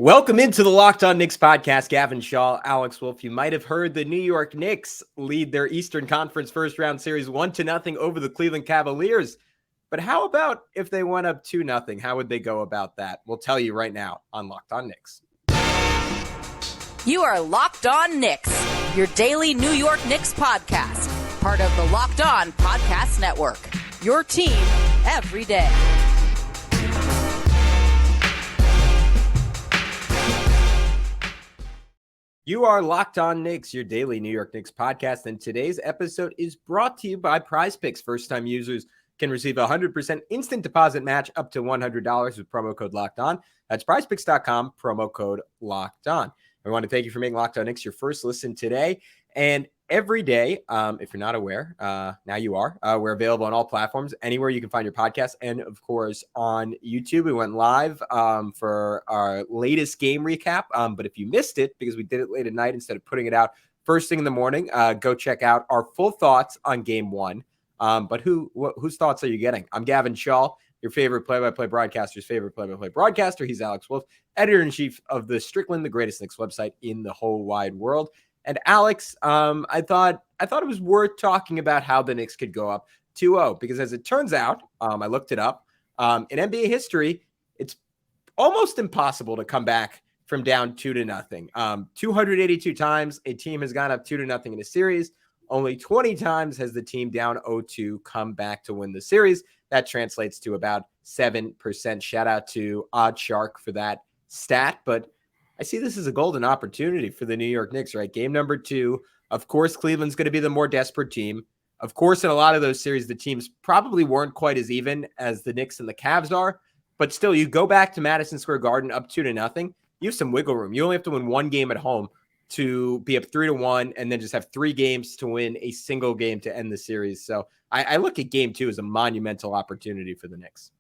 Welcome into the Locked On Knicks podcast. Gavin, Alex Wolf. You might have heard the New York Knicks lead their Eastern Conference first round series 1-0 over the Cleveland Cavaliers. But how about if they went up 2-0? How would they go about that? We'll tell you right now on Locked On Knicks. You are Locked On Knicks, your daily New York Knicks podcast, part of the Locked On Podcast Network. Your team every day. You are Locked On Knicks, your daily New York Knicks podcast, and today's episode is brought to you by PrizePicks. First-time users can receive a 100% instant deposit match up to $100 with promo code Locked On. That's PrizePicks.com, promo code Locked On. I want to thank you for making Locked On Knicks your first listen today. And every day, if you're not aware, now you are, we're available on all platforms, anywhere you can find your podcast, and of course on YouTube. We went live for our latest game recap, but if you missed it, because we did it late at night instead of putting it out first thing in the morning, go check out our full thoughts on game one. But whose thoughts are you getting? I'm Gavin Shaw, your favorite play-by-play broadcaster's favorite play-by-play broadcaster. He's Alex Wolf, editor-in-chief of the Strickland, the greatest Knicks website in the whole wide world. And Alex, I thought it was worth talking about how the Knicks could go up 2-0, because as it turns out, I looked it up, in NBA history, it's almost impossible to come back from down 2-0. 282 times a team has gone up 2-0 in a series. Only 20 times has the team down 0-2 come back to win the series. That translates to about 7%. Shout out to Odd Shark for that stat. But I see this as a golden opportunity for the New York Knicks, right? Game number 2. Of course, Cleveland's going to be the more desperate team. Of course, in a lot of those series, the teams probably weren't quite as even as the Knicks and the Cavs are. But still, you go back to Madison Square Garden up 2-0. You have some wiggle room. You only have to win one game at home to be up 3-1, and then just have 3 games to win a single game to end the series. So I look at game 2 as a monumental opportunity for the Knicks.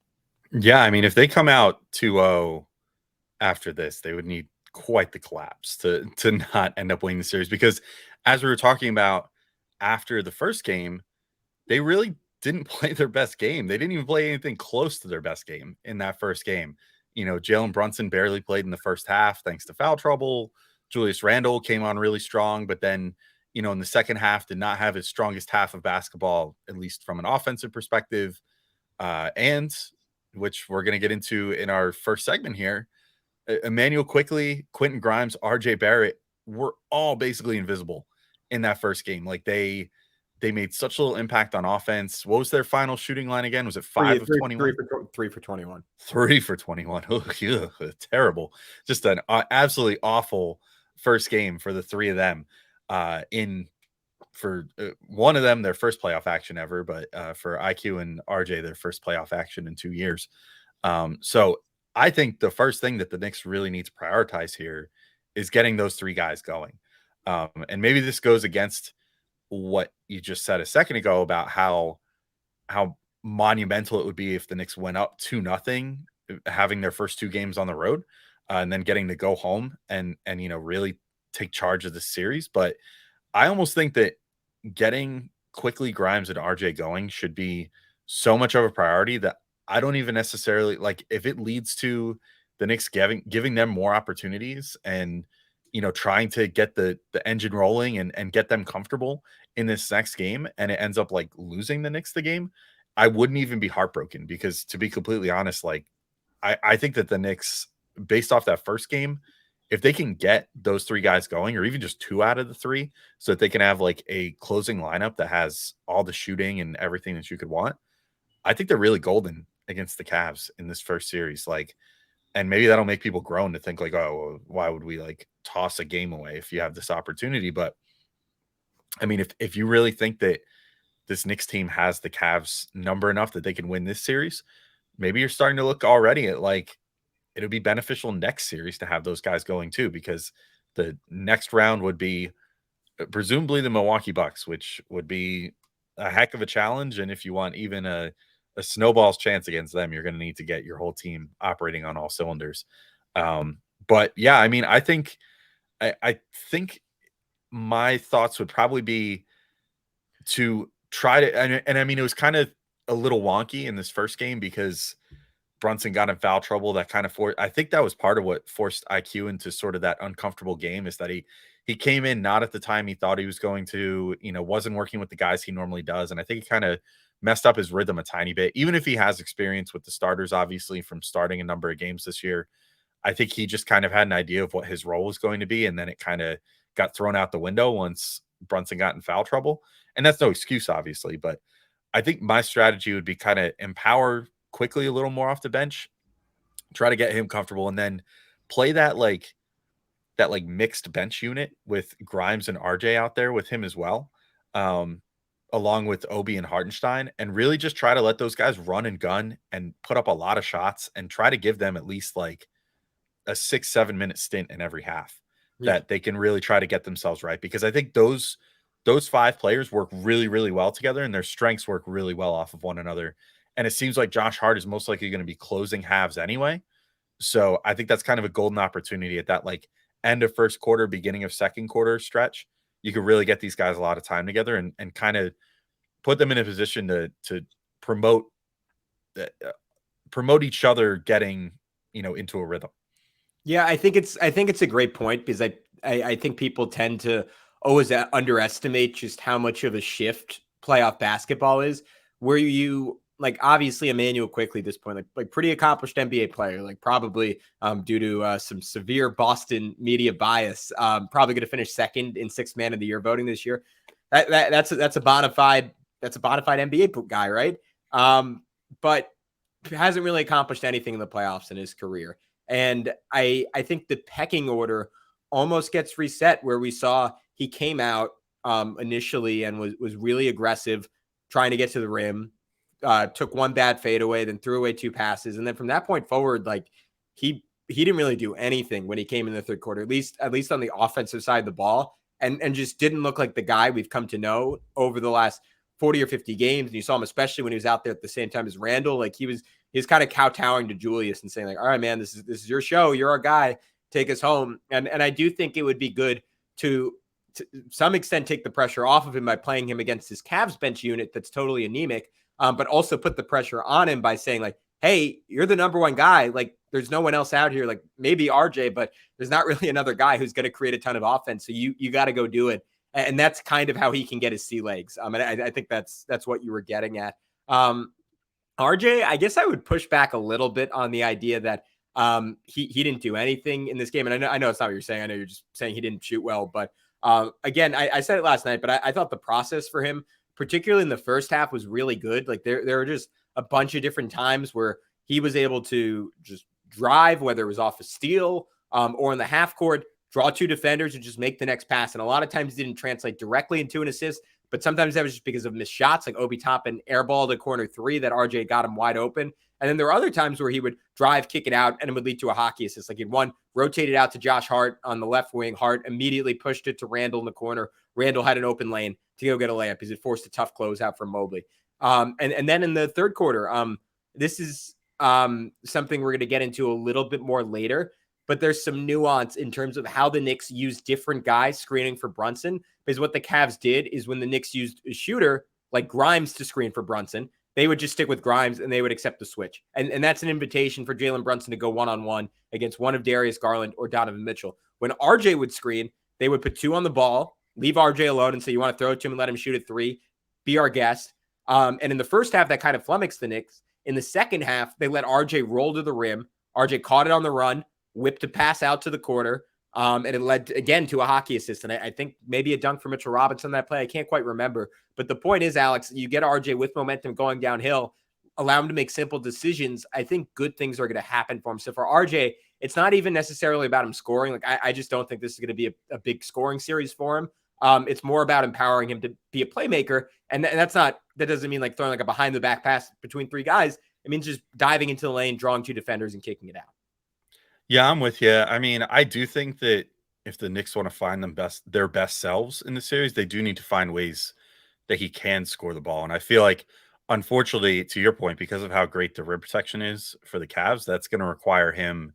Yeah, I mean, if they come out 2-0 after this, they would need quite the collapse to not end up winning the series, because as we were talking about after the first game, they really didn't play their best game. They didn't even play anything close to their best game in that first game. You know, Jalen Brunson barely played in the first half thanks to foul trouble. Julius Randle came on really strong, but then, you know, in the second half did not have his strongest half of basketball, at least from an offensive perspective. And which we're going to get into in our first segment here, Immanuel Quickley, Quentin Grimes, RJ Barrett were all basically invisible in that first game. Like they made such little impact on offense. What was their final shooting line again? Was it 5 of 21? 3 for 21. 3 for 21. Oh, terrible. Just an absolutely awful first game for the 3 of them. For one of them, their first playoff action ever, but for IQ and RJ, their first playoff action in 2 years. So I think the first thing that the Knicks really need to prioritize here is getting those 3 guys going. And maybe this goes against what you just said a second ago about how monumental it would be if the Knicks went up 2-0, having their first 2 games on the road, and then getting to go home and you know, really take charge of the series. But I almost think that getting Quickley, Grimes, and RJ going should be so much of a priority that I don't even necessarily like if it leads to the Knicks giving them more opportunities and, you know, trying to get the engine rolling and get them comfortable in this next game, and it ends up like losing the Knicks the game, I wouldn't even be heartbroken, because to be completely honest, like I think that the Knicks, based off that first game, if they can get those 3 guys going, or even just 2 out of the 3, so that they can have like a closing lineup that has all the shooting and everything that you could want, I think they're really golden against the Cavs in this first series. Like, and maybe that'll make people groan to think like, oh, well, why would we like toss a game away if you have this opportunity? But I mean, if you really think that this Knicks team has the Cavs number enough that they can win this series, maybe you're starting to look already at like, it'll be beneficial next series to have those guys going too, because the next round would be presumably the Milwaukee Bucks, which would be a heck of a challenge. And if you want even a snowball's chance against them, you're going to need to get your whole team operating on all cylinders. But yeah, I mean, I think my thoughts would probably be to try to, and I mean, it was kind of a little wonky in this first game because Brunson got in foul trouble, that kind of I think that was part of what forced IQ into sort of that uncomfortable game, is that he came in not at the time he thought he was going to, wasn't working with the guys he normally does. And I think it kind of messed up his rhythm a tiny bit. Even if he has experience with the starters, obviously, from starting a number of games this year, I think he just kind of had an idea of what his role was going to be. And then it kind of got thrown out the window once Brunson got in foul trouble. And that's no excuse, obviously. But I think my strategy would be kind of empower Quickley a little more off the bench, try to get him comfortable, and then play that mixed bench unit with Grimes and RJ out there with him as well, along with Obi and Hartenstein, and really just try to let those guys run and gun and put up a lot of shots and try to give them at least like a 6-7 minute stint in every half that they can really try to get themselves right. Because I think those 5 players work really, really well together, and their strengths work really well off of one another. And it seems like Josh Hart is most likely going to be closing halves anyway. So I think that's kind of a golden opportunity at that like end of first quarter, beginning of second quarter stretch. You could really get these guys a lot of time together and kind of put them in a position to promote each other getting, into a rhythm. Yeah, I think it's a great point, because I think people tend to always underestimate just how much of a shift playoff basketball is, where you like, obviously Immanuel Quickley at this point, like pretty accomplished NBA player, like probably due to some severe Boston media bias, probably going to finish second in 6th man of the year voting this year. That's a bona fide NBA guy, right? But hasn't really accomplished anything in the playoffs in his career. And I think the pecking order almost gets reset, where we saw he came out initially and was really aggressive, trying to get to the rim, took one bad fadeaway, then threw away 2 passes. And then from that point forward, like he didn't really do anything when he came in the third quarter, at least on the offensive side of the ball, and just didn't look like the guy we've come to know over the last 40 or 50 games. And you saw him, especially when he was out there at the same time as Randall, like he was kind of kowtowing to Julius and saying like, all right, man, this is your show. You're our guy. Take us home. And I do think it would be good to some extent take the pressure off of him by playing him against his Cavs bench unit that's totally anemic, but also put the pressure on him by saying like, hey, you're the number one guy. Like there's no one else out here, like maybe RJ, but there's not really another guy who's going to create a ton of offense. So you got to go do it. And that's kind of how he can get his sea legs. And I think that's what you were getting at. RJ, I guess I would push back a little bit on the idea that he didn't do anything in this game. And I know it's not what you're saying. I know you're just saying he didn't shoot well. But again, I said it last night, but I thought the process for him, particularly in the first half, was really good. Like there were just a bunch of different times where he was able to just drive, whether it was off a steal or in the half court, draw 2 defenders and just make the next pass. And a lot of times it didn't translate directly into an assist, but sometimes that was just because of missed shots, like Obi Toppin airballed to corner 3 that RJ got him wide open. And then there were other times where he would drive, kick it out, and it would lead to a hockey assist. Like in one, rotated out to Josh Hart on the left wing. Hart immediately pushed it to Randall in the corner. Randall had an open lane to go get a layup because it forced a tough closeout from Mobley. And then in the third quarter, this is something we're going to get into a little bit more later, but there's some nuance in terms of how the Knicks use different guys screening for Brunson. Because what the Cavs did is when the Knicks used a shooter like Grimes to screen for Brunson, they would just stick with Grimes and they would accept the switch. And that's an invitation for Jalen Brunson to go one-on-one against one of Darius Garland or Donovan Mitchell. When RJ would screen, they would put 2 on the ball, leave RJ alone and say, you want to throw it to him and let him shoot at 3, be our guest. And in the first half, that kind of flummoxed the Knicks. In the second half, they let RJ roll to the rim. RJ caught it on the run, whipped a pass out to the corner, and it led, again, to a hockey assist. And I think maybe a dunk for Mitchell Robinson on that play. I can't quite remember. But the point is, Alex, you get RJ with momentum going downhill, allow him to make simple decisions. I think good things are going to happen for him. So for RJ, it's not even necessarily about him scoring. Like I just don't think this is going to be a big scoring series for him. It's more about empowering him to be a playmaker. And that doesn't mean like throwing like a behind the back pass between 3 guys. It means just diving into the lane, drawing 2 defenders and kicking it out. Yeah, I'm with you. I mean, I do think that if the Knicks want to find their best selves in the series, they do need to find ways that he can score the ball. And I feel like, unfortunately, to your point, because of how great the rim protection is for the Cavs, that's going to require him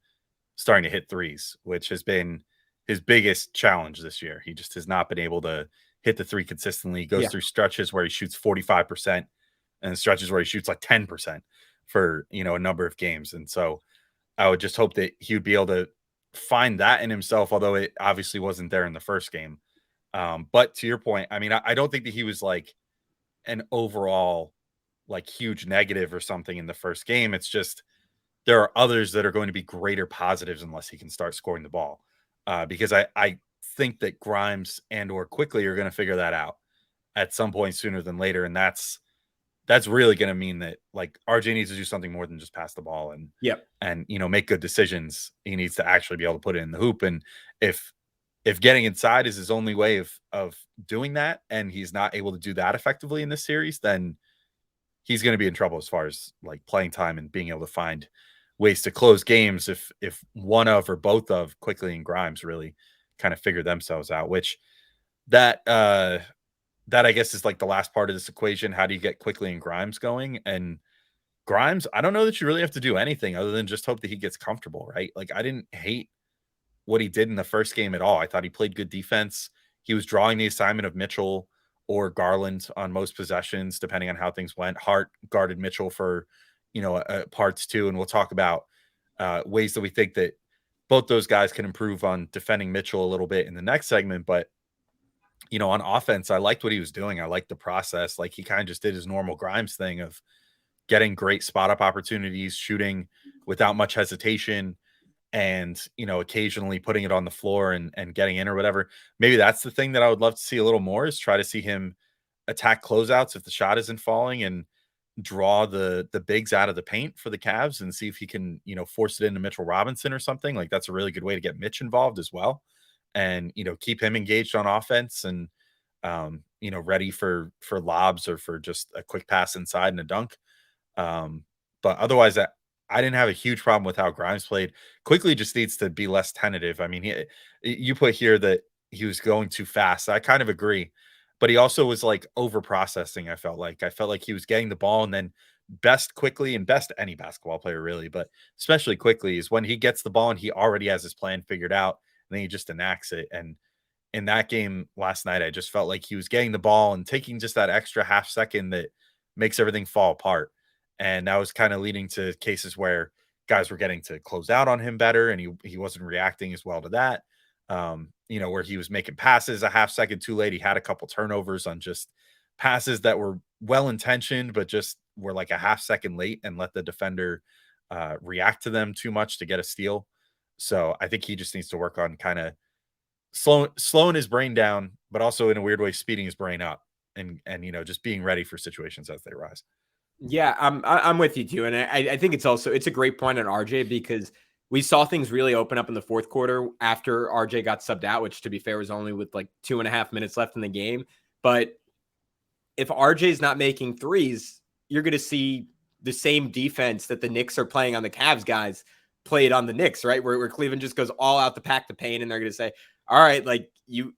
starting to hit threes, which has been his biggest challenge this year. He just has not been able to hit the 3 consistently. He goes through stretches where he shoots 45% and stretches where he shoots like 10%. for, a number of games. And so I would just hope that he would be able to find that in himself, although it obviously wasn't there in the first game. But to your point, I mean, I don't think that he was like an overall like huge negative or something in the first game. It's just there are others that are going to be greater positives unless he can start scoring the ball. Because I think that Grimes and or Quickley are going to figure that out at some point sooner than later. And that's really going to mean that like RJ needs to do something more than just pass the ball and make good decisions. He needs to actually be able to put it in the hoop. And if getting inside is his only way of doing that, and he's not able to do that effectively in this series, then he's going to be in trouble as far as like playing time and being able to find ways to close games if one of or both of Quickley and Grimes really kind of figure themselves out, which that I guess is like the last part of this equation. How do you get Quickley and Grimes going? And Grimes, I don't know that you really have to do anything other than just hope that he gets comfortable, right? Like I didn't hate what he did in the first game at all. I thought he played good defense. He was drawing the assignment of Mitchell or Garland on most possessions, depending on how things went. Hart guarded Mitchell for, parts too. And we'll talk about ways that we think that both those guys can improve on defending Mitchell a little bit in the next segment. But, on offense, I liked what he was doing. I liked the process. Like he kind of just did his normal Grimes thing of getting great spot up opportunities, shooting without much hesitation, and occasionally putting it on the floor and getting in or whatever. Maybe that's the thing that I would love to see a little more, is try to see him attack closeouts if the shot isn't falling and draw the bigs out of the paint for the Cavs and see if he can force it into Mitchell Robinson or something. Like that's a really good way to get Mitch involved as well, and keep him engaged on offense and ready for lobs or for just a quick pass inside and a dunk. But otherwise, I didn't have a huge problem with how Grimes played. Quickley just needs to be less tentative. I mean, you put here that he was going too fast. I kind of agree, but he also was like over processing. I felt like he was getting the ball, and then best Quickley, and best any basketball player really, but especially Quickley, is when he gets the ball and he already has his plan figured out, and then he just enacts it. And in that game last night, I just felt like he was getting the ball and taking just that extra half second that makes everything fall apart. And that was kind of leading to cases where guys were getting to close out on him better, and he wasn't reacting as well to that. Where he was making passes a half second too late. He had a couple turnovers on just passes that were well-intentioned, but just were like a half second late and let the defender react to them too much to get a steal. So I think he just needs to work on kind of slowing his brain down, but also in a weird way, speeding his brain up and just being ready for situations as they rise. Yeah, I'm with you too. And I think it's a great point on RJ, because we saw things really open up in the fourth quarter after RJ got subbed out, which to be fair was only with like 2.5 minutes left in the game. But if RJ is not making threes, you're going to see the same defense that the Knicks are playing on the Cavs guys played on the Knicks, right? Where Cleveland just goes all out to pack the paint, and they're going to say, all right, like you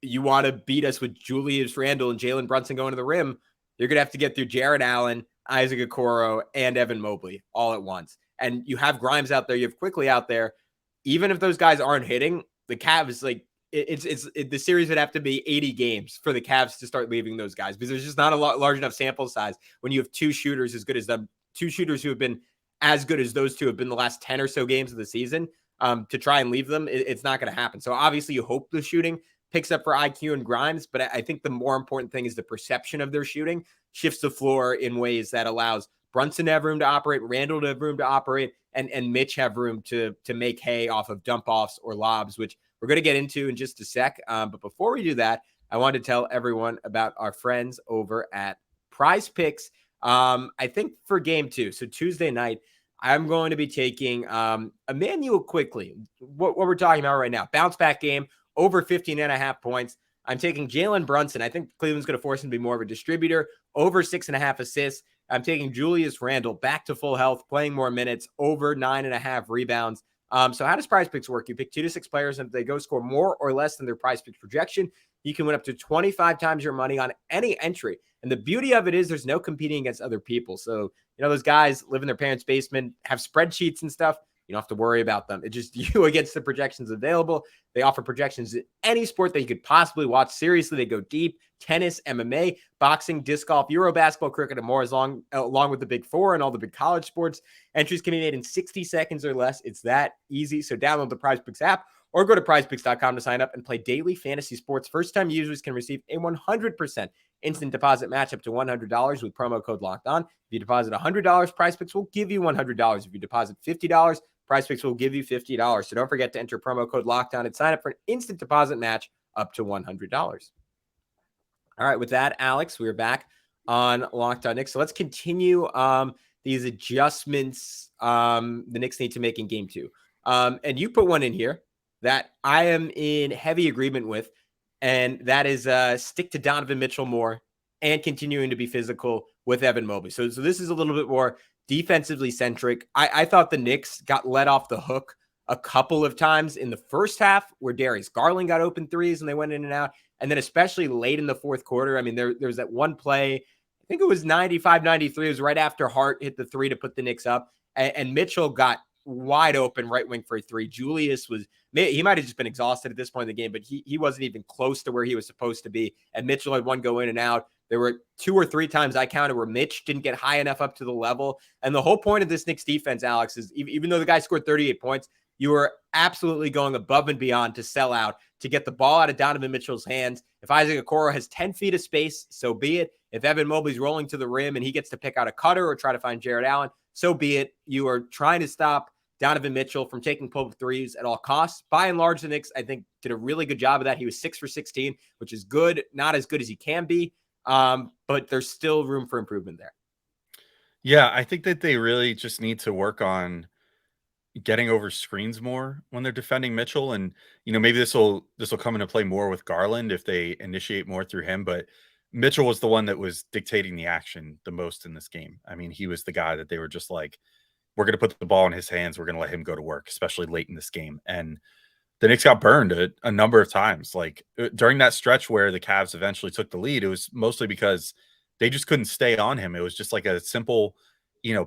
want to beat us with Julius Randle and Jalen Brunson going to the rim, you're going to have to get through Jared Allen, Isaac Okoro, and Evan Mobley all at once. And you have Grimes out there, you have Quickley out there. Even if those guys aren't hitting, the Cavs, like the series would have to be 80 games for the Cavs to start leaving those guys, because there's just not a large enough sample size when you have two shooters as good as them, two shooters who have been as good as those two have been the last 10 or so games of the season, to try and leave them. It's not going to happen. So obviously you hope the shooting picks up for IQ and Grimes, but I think the more important thing is the perception of their shooting shifts the floor in ways that allows Brunson to have room to operate, Randall to have room to operate, and Mitch have room to make hay off of dump offs or lobs, which we're going to get into in just a sec. But before we do that, I want to tell everyone about our friends over at PrizePicks. I think for game 2, so Tuesday night, I'm going to be taking Immanuel Quickley, what we're talking about right now. Bounce back game, over 15.5 points. I'm taking Jalen Brunson. I think Cleveland's going to force him to be more of a distributor, over 6.5 assists. I'm taking Julius Randle back to full health, playing more minutes, over 9.5 rebounds. So how does PrizePicks work? You pick 2 to 6 players, and if they go score more or less than their PrizePicks projection, you can win up to 25 times your money on any entry. And the beauty of it is there's no competing against other people. So, those guys live in their parents' basement, have spreadsheets and stuff. You don't have to worry about them. It's just you against the projections available. They offer projections in any sport that you could possibly watch. Seriously, they go deep. Tennis, MMA, boxing, disc golf, Euro basketball, cricket, and more, along with the big four and all the big college sports. Entries can be made in 60 seconds or less. It's that easy. So download the PrizePicks app or go to prizepicks.com to sign up and play daily fantasy sports. First-time users can receive a 100% instant deposit match up to $100 with promo code Locked On. If you deposit $100, PrizePicks will give you $100. If you deposit $50, PrizePicks will give you $50. So don't forget to enter promo code Locked On and sign up for an instant deposit match up to $100. All right, with that, Alex, we're back on Locked On Knicks. So let's continue these adjustments the Knicks need to make in Game 2. And you put one in here that I am in heavy agreement with, and that is stick to Donovan Mitchell more and continuing to be physical with Evan Mobley. So this is a little bit more defensively centric. I thought the Knicks got let off the hook a couple of times in the first half where Darius Garland got open threes and they went in and out. And then especially late in the fourth quarter, I mean, there was that one play, I think it was 95-93. It was right after Hart hit the three to put the Knicks up. And Mitchell got wide open right wing for a three. Julius he might have just been exhausted at this point in the game, but he wasn't even close to where he was supposed to be. And Mitchell had one go in and out. There were 2 or 3 times I counted where Mitch didn't get high enough up to the level. And the whole point of this Knicks defense, Alex, is even though the guy scored 38 points, you were absolutely going above and beyond to sell out, to get the ball out of Donovan Mitchell's hands. If Isaac Okoro has 10 feet of space, so be it. If Evan Mobley's rolling to the rim and he gets to pick out a cutter or try to find Jared Allen, so be it. You are trying to stop Donovan Mitchell from taking pull-up threes at all costs. By and large, the Knicks, I think, did a really good job of that. He was 6 for 16, which is good. Not as good as he can be, but there's still room for improvement there. Yeah, I think that they really just need to work on getting over screens more when they're defending Mitchell. And, maybe this will come into play more with Garland if they initiate more through him. But Mitchell was the one that was dictating the action the most in this game. I mean, he was the guy that they were just like, we're going to put the ball in his hands. We're going to let him go to work, especially late in this game. And the Knicks got burned a number of times. Like during that stretch where the Cavs eventually took the lead, it was mostly because they just couldn't stay on him. It was just like a simple,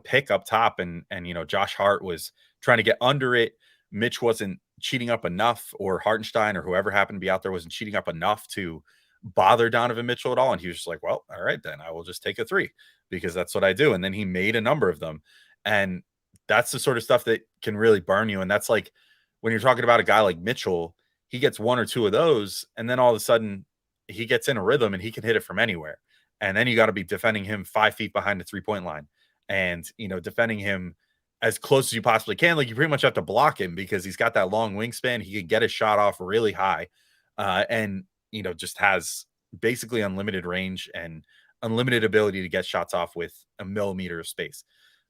pick up top. And Josh Hart was trying to get under it. Mitch wasn't cheating up enough, or Hartenstein or whoever happened to be out there wasn't cheating up enough to bother Donovan Mitchell at all. And he was just like, well, all right, then I will just take a three because that's what I do. And then he made a number of them. And that's the sort of stuff that can really burn you. And that's like when you're talking about a guy like Mitchell, he gets 1 or 2 of those, and then all of a sudden he gets in a rhythm and he can hit it from anywhere. And then you got to be defending him 5 feet behind the 3-point line and, defending him as close as you possibly can. Like you pretty much have to block him because he's got that long wingspan. He can get his shot off really high and, just has basically unlimited range and unlimited ability to get shots off with a millimeter of space.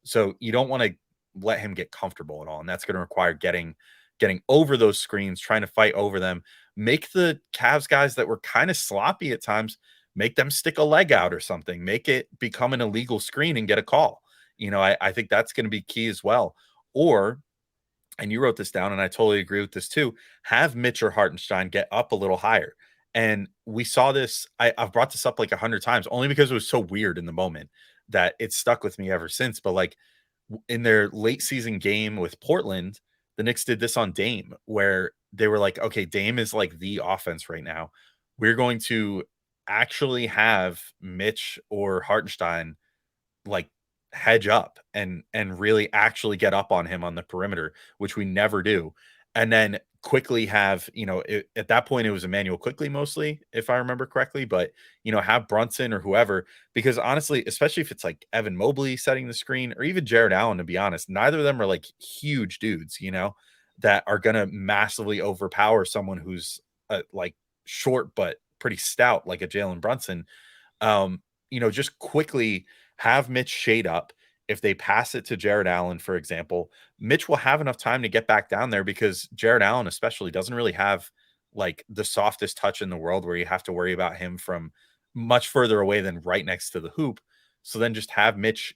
So you don't want to let him get comfortable at all. And that's going to require getting over those screens, trying to fight over them, make the Cavs guys that were kind of sloppy at times, make them stick a leg out or something, make it become an illegal screen and get a call. I think that's going to be key as well. Or, and you wrote this down and I totally agree with this too, have Mitch or Hartenstein get up a little higher. And we saw this, I've brought this up like 100 times, only because it was so weird in the moment that it's stuck with me ever since. But like in their late season game with Portland, the Knicks did this on Dame, where they were like, okay, Dame is like the offense right now. We're going to actually have Mitch or Hartenstein like hedge up and really actually get up on him on the perimeter, which we never do. And then quickly have, at that point it was Immanuel Quickley mostly, if I remember correctly, but, have Brunson or whoever, because honestly, especially if it's like Evan Mobley setting the screen or even Jared Allen, to be honest, neither of them are like huge dudes, that are going to massively overpower someone who's like short, but pretty stout, like a Jalen Brunson. Just quickly have Mitch shade up. If they pass it to Jared Allen, for example, Mitch will have enough time to get back down there because Jared Allen especially doesn't really have like the softest touch in the world where you have to worry about him from much further away than right next to the hoop. So then just have Mitch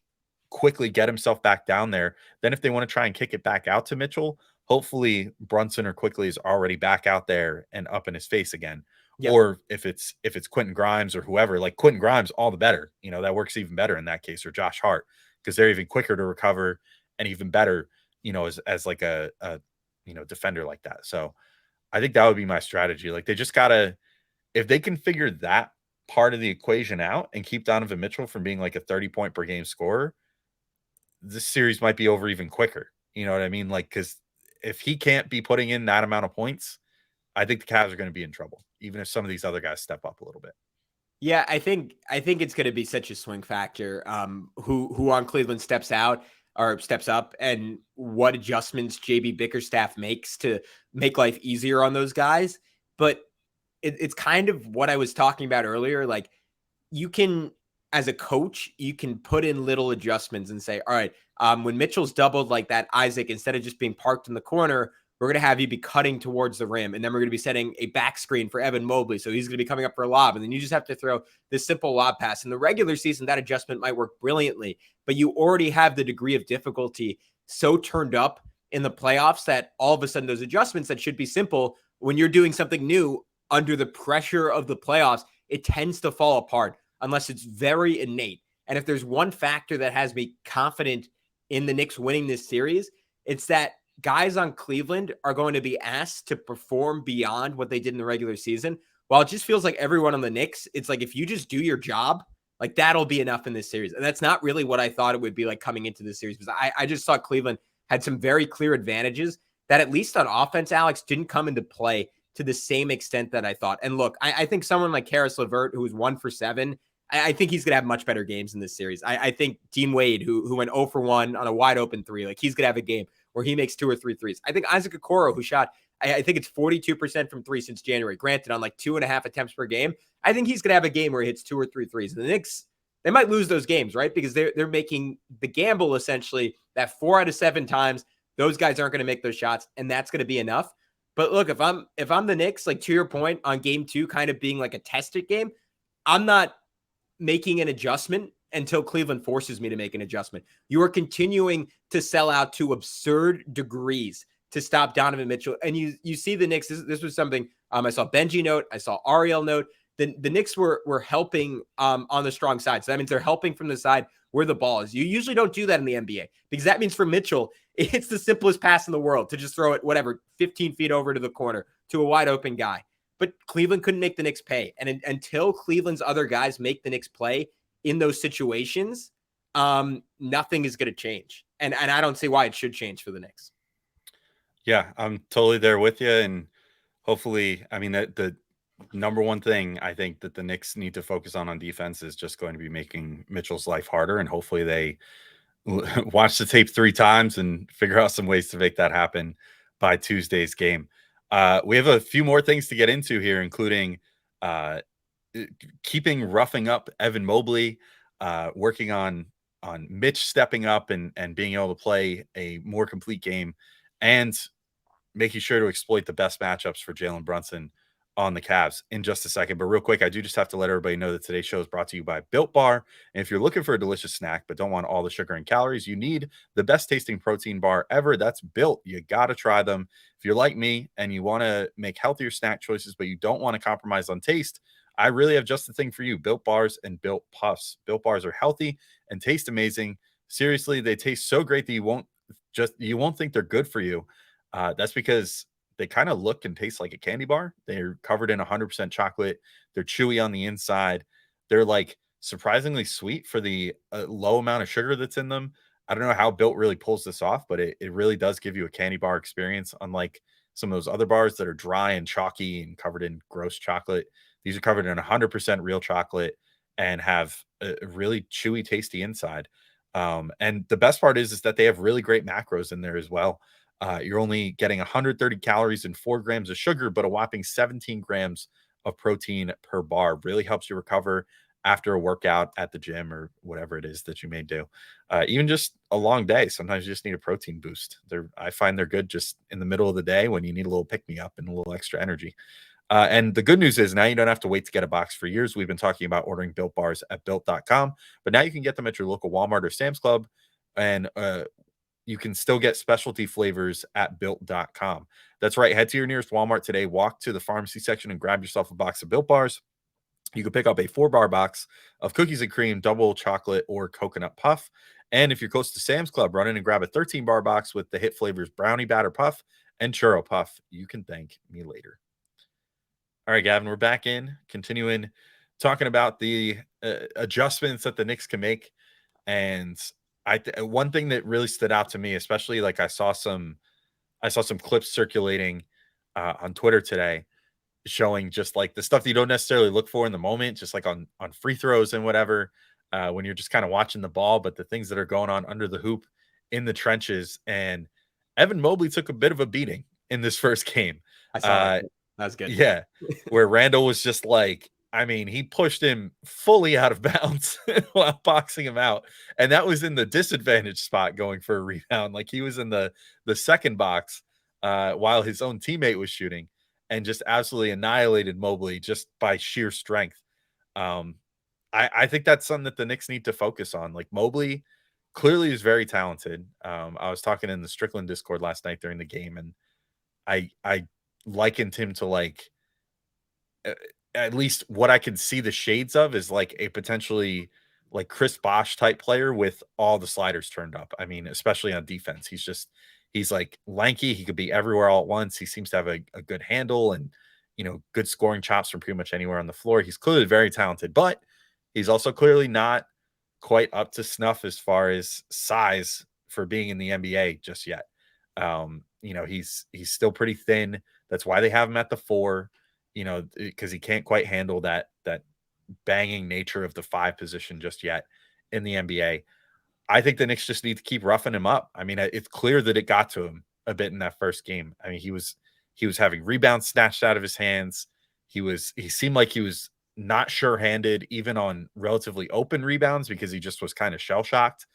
quickly get himself back down there. Then if they want to try and kick it back out to Mitchell, hopefully Brunson or Quickley is already back out there and up in his face again. Yep. Or if it's Quentin Grimes or whoever, like Quentin Grimes, all the better. That works even better in that case, or Josh Hart, because they're even quicker to recover and even better as like a defender like that. So I think that would be my strategy. Like they just gotta, if they can figure that part of the equation out and keep Donovan Mitchell from being like a 30 point per game scorer, this series might be over even quicker. You know what I mean? Like, because if he can't be putting in that amount of points, I think the Cavs are going to be in trouble, even if some of these other guys step up a little bit. Yeah, I think it's going to be such a swing factor. Who on Cleveland steps out or steps up, and what adjustments JB Bickerstaff makes to make life easier on those guys. But it's kind of what I was talking about earlier. Like you can, as a coach, you can put in little adjustments and say, all right, when Mitchell's doubled like that, Isaac, instead of just being parked in the corner, we're going to have you be cutting towards the rim. And then we're going to be setting a back screen for Evan Mobley. So he's going to be coming up for a lob. And then you just have to throw this simple lob pass. In the regular season, that adjustment might work brilliantly, but you already have the degree of difficulty so turned up in the playoffs that all of a sudden those adjustments that should be simple, when you're doing something new under the pressure of the playoffs, it tends to fall apart unless it's very innate. And if there's one factor that has me confident in the Knicks winning this series, it's that guys on Cleveland are going to be asked to perform beyond what they did in the regular season. While it just feels like everyone on the Knicks, it's like if you just do your job, like that'll be enough in this series. And that's not really what I thought it would be like coming into this series, because I just thought Cleveland had some very clear advantages that at least on offense, Alex, didn't come into play to the same extent that I thought. And look, I think someone like Karis LeVert, who was 1 for 7, I think he's going to have much better games in this series. I think Dean Wade, who went 0 for 1 on a wide open 3, like he's going to have a game where he makes 2 or 3 threes. I think Isaac Okoro, who shot, I think it's 42% from 3 since January, granted on like 2.5 attempts per game, I think he's going to have a game where he hits 2 or 3 threes. And the Knicks, they might lose those games, right? Because they're making the gamble essentially that 4 out of 7 times those guys aren't going to make those shots, and that's going to be enough. But look, if I'm the Knicks, like to your point on game 2 kind of being like a tested game, I'm not making an adjustment until Cleveland forces me to make an adjustment. You are continuing to sell out to absurd degrees to stop Donovan Mitchell. And you see the Knicks, this was something I saw Benji note, I saw Ariel note. The Knicks were helping on the strong side. So that means they're helping from the side where the ball is. You usually don't do that in the NBA, because that means for Mitchell, it's the simplest pass in the world to just throw it, 15 feet over to the corner to a wide open guy. But Cleveland couldn't make the Knicks pay. And until Cleveland's other guys make the Knicks play in those situations, nothing is going to change. And I don't see why it should change for the Knicks. Yeah, I'm totally there with you. And hopefully, I mean, the number one thing I think that the Knicks need to focus on defense is just going to be making Mitchell's life harder. And hopefully they watch the tape 3 times and figure out some ways to make that happen by Tuesday's game. We have a few more things to get into here, including keeping roughing up Evan Mobley, working on Mitch stepping up and being able to play a more complete game, and making sure to exploit the best matchups for Jalen Brunson on the Cavs in just a second. But real quick, I do just have to let everybody know that today's show is brought to you by Built Bar. And if you're looking for a delicious snack but don't want all the sugar and calories, you need the best tasting protein bar ever. That's Built. You got to try them. If you're like me and you want to make healthier snack choices but you don't want to compromise on taste, I really have just the thing for you. Built Bars and Built Puffs. Built Bars are healthy and taste amazing. Seriously, they taste so great that you won't think they're good for you. That's because they kind of look and taste like a candy bar. They're covered in 100% chocolate. They're chewy on the inside. They're like surprisingly sweet for the low amount of sugar that's in them. I don't know how Built really pulls this off, but it really does give you a candy bar experience, unlike some of those other bars that are dry and chalky and covered in gross chocolate. These are covered in 100% real chocolate and have a really chewy, tasty inside. And the best part is that they have really great macros in there as well. You're only getting 130 calories and 4 grams of sugar, but a whopping 17 grams of protein per bar. Really helps you recover after a workout at the gym or whatever it is that you may do. Even just a long day, sometimes you just need a protein boost. I find they're good just in the middle of the day when you need a little pick-me-up and a little extra energy. And the good news is now you don't have to wait to get a box. For years, we've been talking about ordering Built Bars at Built.com, but now you can get them at your local Walmart or Sam's Club, and you can still get specialty flavors at Built.com. That's right. Head to your nearest Walmart today, walk to the pharmacy section and grab yourself a box of Built Bars. You could pick up a 4-bar box of cookies and cream, double chocolate, or coconut puff. And if you're close to Sam's Club, run in and grab a 13-bar box with the hit flavors brownie batter puff and churro puff. You can thank me later. All right, Gavin, we're back in, continuing talking about the adjustments that the Knicks can make. And one thing that really stood out to me, especially like I saw some clips circulating on Twitter today, showing just like the stuff that you don't necessarily look for in the moment, just like on free throws and whatever, when you're just kind of watching the ball, but the things that are going on under the hoop in the trenches. And Evan Mobley took a bit of a beating in this first game. I saw that. That's good. Yeah, where Randall was just like, I mean, he pushed him fully out of bounds while boxing him out. And that was in the disadvantaged spot going for a rebound. Like he was in the second box while his own teammate was shooting, and just absolutely annihilated Mobley just by sheer strength. I think that's something that the Knicks need to focus on. Like Mobley clearly is very talented. I was talking in the Strickland Discord last night during the game, and I likened him to like at least what I could see the shades of is like a potentially like Chris Bosh type player with all the sliders turned up. I mean, especially on defense, he's like lanky. He could be everywhere all at once. He seems to have a good handle and, good scoring chops from pretty much anywhere on the floor. He's clearly very talented, but he's also clearly not quite up to snuff as far as size for being in the NBA just yet. He's still pretty thin. That's why they have him at the 4, because he can't quite handle that banging nature of the 5 position just yet in the NBA. I think the Knicks just need to keep roughing him up. I mean, it's clear that it got to him a bit in that first game. I mean, he was having rebounds snatched out of his hands. He seemed like he was not sure-handed even on relatively open rebounds because he just was kind of shell-shocked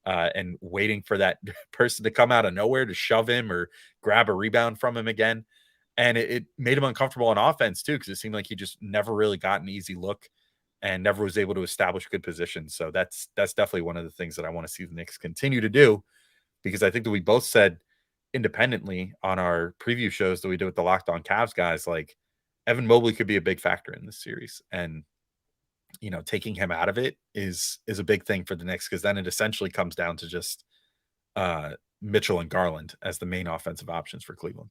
and waiting for that person to come out of nowhere to shove him or grab a rebound from him again. And it made him uncomfortable on offense too, because it seemed like he just never really got an easy look and never was able to establish good positions. So that's definitely one of the things that I want to see the Knicks continue to do, because I think that we both said independently on our preview shows that we did with the Locked On Cavs guys, like Evan Mobley could be a big factor in this series. And, taking him out of it is a big thing for the Knicks, because then it essentially comes down to just Mitchell and Garland as the main offensive options for Cleveland.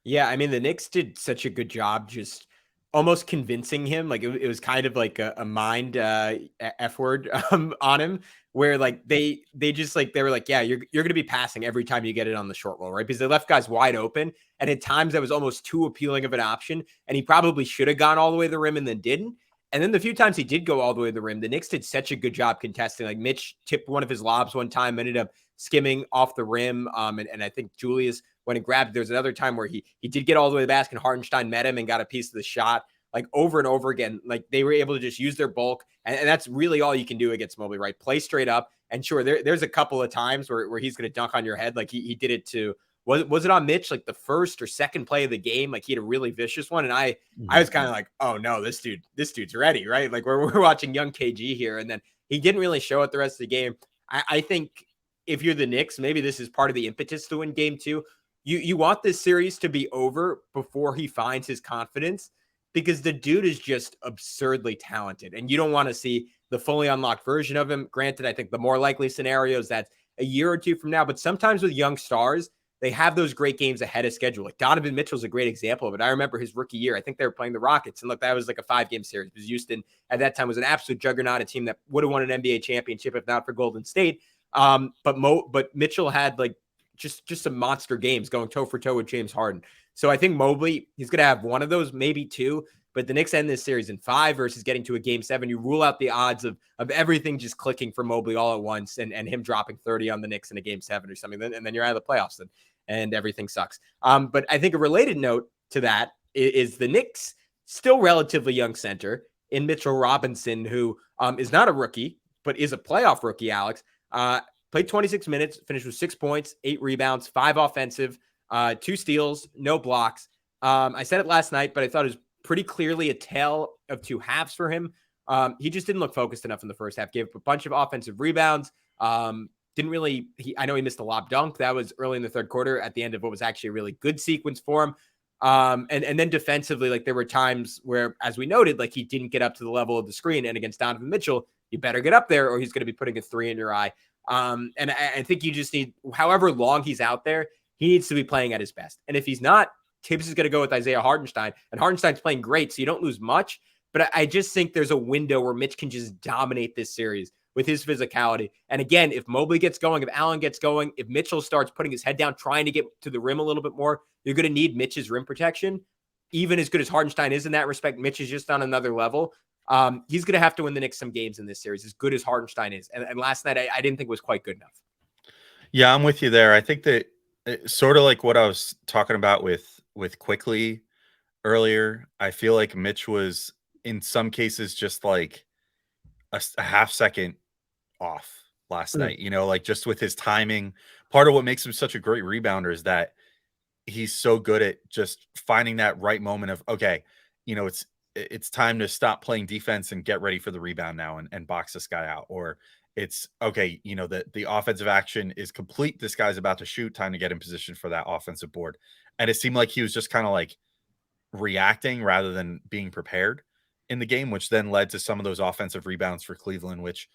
Yeah, I mean, the Knicks did such a good job just almost convincing him. Like it was kind of like a mind F word on him, where like they were like, yeah, you're going to be passing every time you get it on the short roll, right? Because they left guys wide open. And at times that was almost too appealing of an option. And he probably should have gone all the way to the rim and then didn't. And then the few times he did go all the way to the rim, the Knicks did such a good job contesting. Like Mitch tipped one of his lobs one time, ended up skimming off the rim. And I think Julius went and grabbed. There's another time where he did get all the way to the basket, and Hartenstein met him and got a piece of the shot. Like over and over again, like they were able to just use their bulk. And that's really all you can do against Mobley, right? Play straight up. And sure, there's a couple of times where he's going to dunk on your head. Like he did it to, was it on Mitch, like the first or second play of the game? Like he had a really vicious one. And I was kind of like, oh no, this dude's ready, right? Like we're watching young KG here. And then he didn't really show it the rest of the game. I think if you're the Knicks, maybe this is part of the impetus to win game 2. You want this series to be over before he finds his confidence, because the dude is just absurdly talented, and you don't want to see the fully unlocked version of him. Granted, I think the more likely scenario is that's a year or 2 from now, but sometimes with young stars, they have those great games ahead of schedule. Like Donovan Mitchell is a great example of it. I remember his rookie year. I think they were playing the Rockets, and look, that was like a 5-game series because Houston at that time was an absolute juggernaut, a team that would have won an NBA championship if not for Golden State. But Mitchell had like just some monster games going toe for toe with James Harden. So I think Mobley, he's going to have one of those, maybe 2, but the Knicks end this series in 5 versus getting to a game 7. You rule out the odds of everything just clicking for Mobley all at once and him dropping 30 on the Knicks in a game 7 or something. And then you're out of the playoffs and everything sucks. But I think a related note to that is the Knicks still relatively young center in Mitchell Robinson, who is not a rookie, but is a playoff rookie, Alex. Played 26 minutes, finished with 6 points, 8 rebounds, 5 offensive, 2 steals, no blocks. I said it last night, but I thought it was pretty clearly a tale of 2 halves for him. He just didn't look focused enough in the first half. Gave up a bunch of offensive rebounds. I know he missed a lob dunk. That was early in the third quarter at the end of what was actually a really good sequence for him. And then defensively, like there were times where, as we noted, like he didn't get up to the level of the screen. And against Donovan Mitchell, you better get up there or he's going to be putting a 3 in your eye. And I think you just need, however long he's out there, he needs to be playing at his best. And if he's not, Tibbs is going to go with Isaiah Hartenstein. And Hartenstein's playing great, so you don't lose much. But I just think there's a window where Mitch can just dominate this series with his physicality. And again, if Mobley gets going, if Allen gets going, if Mitchell starts putting his head down, trying to get to the rim a little bit more, you're going to need Mitch's rim protection. Even as good as Hartenstein is in that respect, Mitch is just on another level. He's going to have to win the Knicks some games in this series, as good as Hartenstein is. And last night, I didn't think was quite good enough. Yeah, I'm with you there. I think that sort of like what I was talking about with Quickley earlier, I feel like Mitch was in some cases just like a half second off last night, like just with his timing. Part of what makes him such a great rebounder is that he's so good at just finding that right moment of, okay, it's time to stop playing defense and get ready for the rebound now and box this guy out. Or it's okay, the offensive action is complete. This guy's about to shoot, time to get in position for that offensive board. And it seemed like he was just kind of like reacting rather than being prepared in the game, which then led to some of those offensive rebounds for Cleveland, which,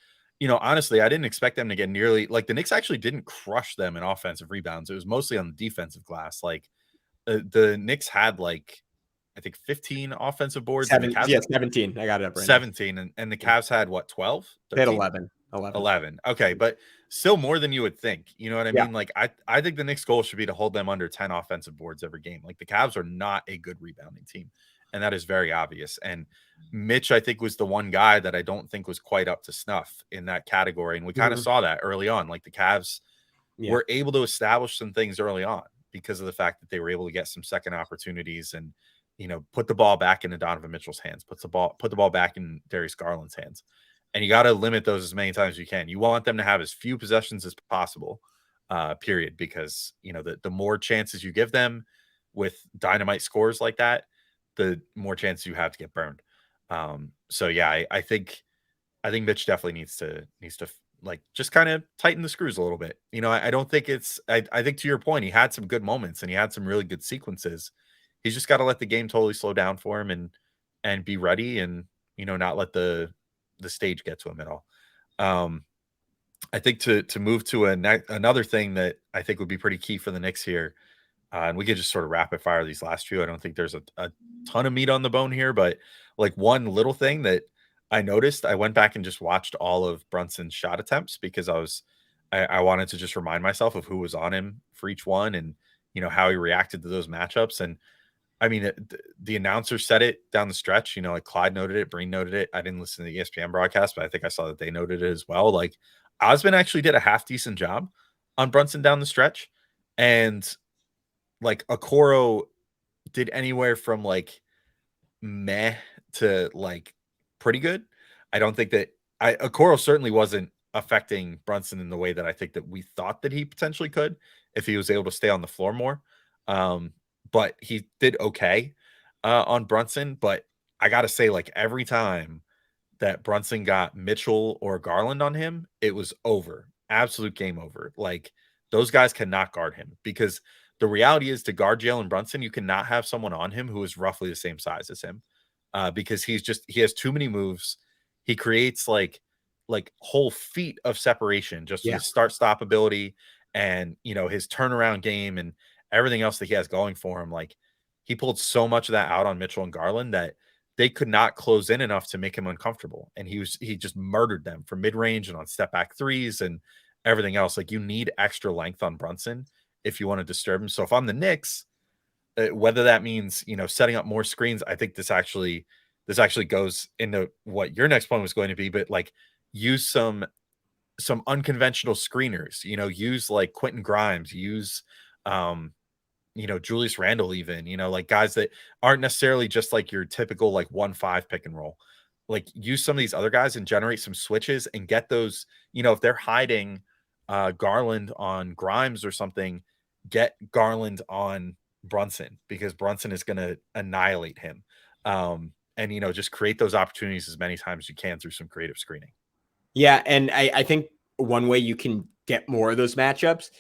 honestly, I didn't expect them to get nearly like the Knicks actually didn't crush them in offensive rebounds. It was mostly on the defensive glass. Like the Knicks had like, I think 15 offensive boards. 17. I got it up right 17. Now. And the Cavs had what, 12? They had 11. 11. Okay. But still more than you would think. You know what I mean? Like I think the Knicks goal should be to hold them under 10 offensive boards every game. Like the Cavs are not a good rebounding team. And that is very obvious. And Mitch, I think, was the one guy that I don't think was quite up to snuff in that category. And we kind of saw that early on. Like the Cavs were able to establish some things early on because of the fact that they were able to get some second opportunities and, put the ball back into Donovan Mitchell's hands, put the ball back in Darius Garland's hands. And you got to limit those as many times as you can. You want them to have as few possessions as possible, period, because, the more chances you give them with dynamite scores like that, the more chances you have to get burned. So yeah, I think Mitch definitely needs to like just kind of tighten the screws a little bit. I don't think I think to your point, he had some good moments and he had some really good sequences. He's just got to let the game totally slow down for him and be ready and, not let the stage get to him at all. I think to move to another thing that I think would be pretty key for the Knicks here. And we could just sort of rapid fire these last few. I don't think there's a ton of meat on the bone here, but like one little thing that I noticed, I went back and just watched all of Brunson's shot attempts because I wanted to just remind myself of who was on him for each one and, how he reacted to those matchups. And I mean, the announcer said it down the stretch, like Clyde noted it, Breen noted it. I didn't listen to the ESPN broadcast, but I think I saw that they noted it as well. Like Osman actually did a half decent job on Brunson down the stretch. And like Okoro did anywhere from like meh to like pretty good. I don't think that Okoro certainly wasn't affecting Brunson in the way that I think that we thought that he potentially could if he was able to stay on the floor more. But he did okay on Brunson. But I got to say, like every time that Brunson got Mitchell or Garland on him, it was over. Absolute game over. Like those guys cannot guard him because the reality is to guard Jalen Brunson, you cannot have someone on him who is roughly the same size as him because he has too many moves. He creates like whole feet of separation just with his start-stop ability and, his turnaround game and everything else that he has going for him. Like he pulled so much of that out on Mitchell and Garland that they could not close in enough to make him uncomfortable. And he just murdered them from mid-range and on step back threes and everything else. Like you need extra length on Brunson if you want to disturb him. So if I'm the Knicks, whether that means, setting up more screens, I think this actually goes into what your next point was going to be, but like use some unconventional screeners, use like Quentin Grimes, use, Julius Randle, even, like guys that aren't necessarily just like your typical like 1-5 pick and roll. Like use some of these other guys and generate some switches and get those, if they're hiding Garland on Grimes or something, get Garland on Brunson because Brunson is going to annihilate him. And, just create those opportunities as many times as you can through some creative screening. Yeah. And I think one way you can get more of those matchups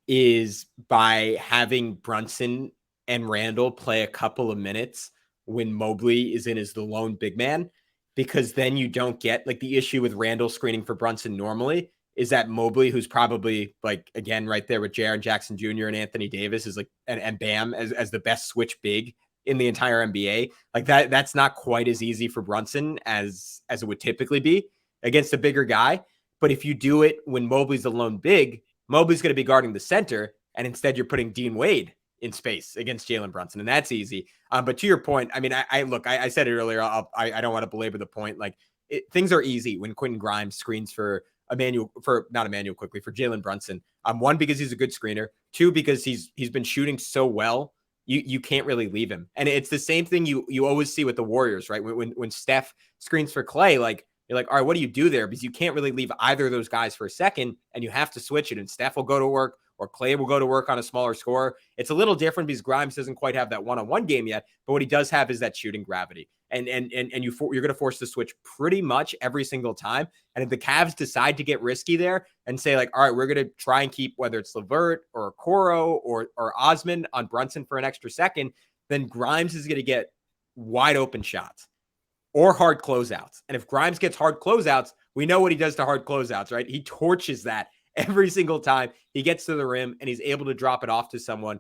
is by having Brunson and Randall play a couple of minutes when Mobley is in as the lone big man, because then you don't get like the issue with Randall screening for Brunson normally is that Mobley, who's probably like, again, right there with Jaren Jackson Jr. and Anthony Davis is like, and Bam as the best switch big in the entire NBA. Like that's not quite as easy for Brunson as it would typically be against a bigger guy. But if you do it when Mobley's the lone big, Mobley's going to be guarding the center. And instead you're putting Dean Wade in space against Jalen Brunson. And that's easy. But to your point, I mean, I said it earlier. I don't want to belabor the point. Like things are easy when Quentin Grimes screens for Immanuel Quickley for Jalen Brunson. One, because he's a good screener. Two, because he's been shooting so well. You can't really leave him. And it's the same thing you always see with the Warriors, right? When Steph screens for Clay, like you're like, all right, what do you do there? Because you can't really leave either of those guys for a second, and you have to switch it. And Steph will go to work, or Clay will go to work on a smaller scorer. It's a little different because Grimes doesn't quite have that one-on-one game yet, but what he does have is that shooting gravity. And you're going to force the switch pretty much every single time. And if the Cavs decide to get risky there and say like, all right, we're going to try and keep whether it's LeVert or Coro or Osman on Brunson for an extra second, then Grimes is going to get wide open shots or hard closeouts. And if Grimes gets hard closeouts, we know what he does to hard closeouts, right? He torches that every single time he gets to the rim and he's able to drop it off to someone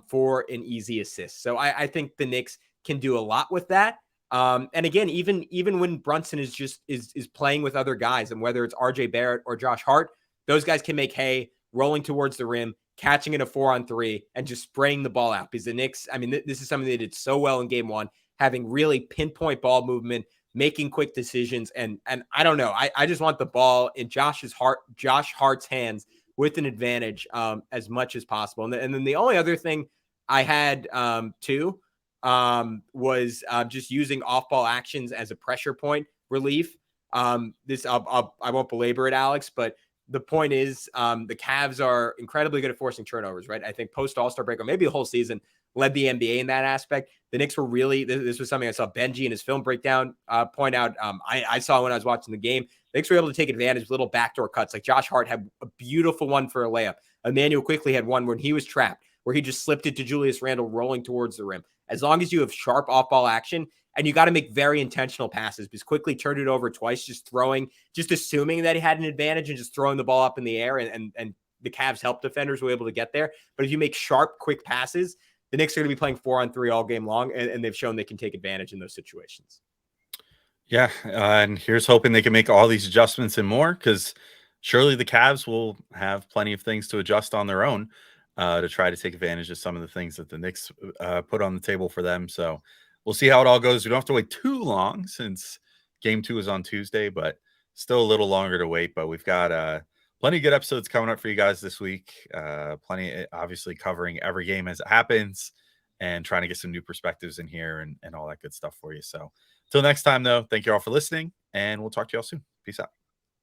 for an easy assist. So I think the Knicks can do a lot with that. And again, even when Brunson is just is playing with other guys, and whether it's RJ Barrett or Josh Hart, those guys can make hay rolling towards the rim, catching in a 4-on-3 and just spraying the ball out. Because the Knicks, I mean, this is something they did so well in game one, having really pinpoint ball movement, making quick decisions. And I don't know, I just want the ball in Josh Hart's hands with an advantage as much as possible. And then the only other thing I had too was just using off-ball actions as a pressure point relief. I won't belabor it, Alex, but the point is the Cavs are incredibly good at forcing turnovers, right? I think post All-Star break, or maybe the whole season, led the NBA in that aspect. The Knicks were really, this was something I saw Benji in his film breakdown point out. I saw when I was watching the game. The Knicks were able to take advantage of little backdoor cuts. Like Josh Hart had a beautiful one for a layup. Immanuel Quickley had one when he was trapped, where he just slipped it to Julius Randle rolling towards the rim. As long as you have sharp off-ball action, and you got to make very intentional passes, because Quickley turned it over twice, just assuming that he had an advantage and just throwing the ball up in the air, and the Cavs help defenders were able to get there. But if you make sharp, quick passes, the Knicks are going to be playing 4-on-3 all game long, and they've shown they can take advantage in those situations. Yeah, and here's hoping they can make all these adjustments and more, because surely the Cavs will have plenty of things to adjust on their own to try to take advantage of some of the things that the Knicks put on the table for them. So we'll see how it all goes. We don't have to wait too long since game 2 is on Tuesday, but still a little longer to wait. But we've got plenty of good episodes coming up for you guys this week. Plenty, obviously, covering every game as it happens and trying to get some new perspectives in here and all that good stuff for you. So until next time, though, thank you all for listening, and we'll talk to you all soon. Peace out.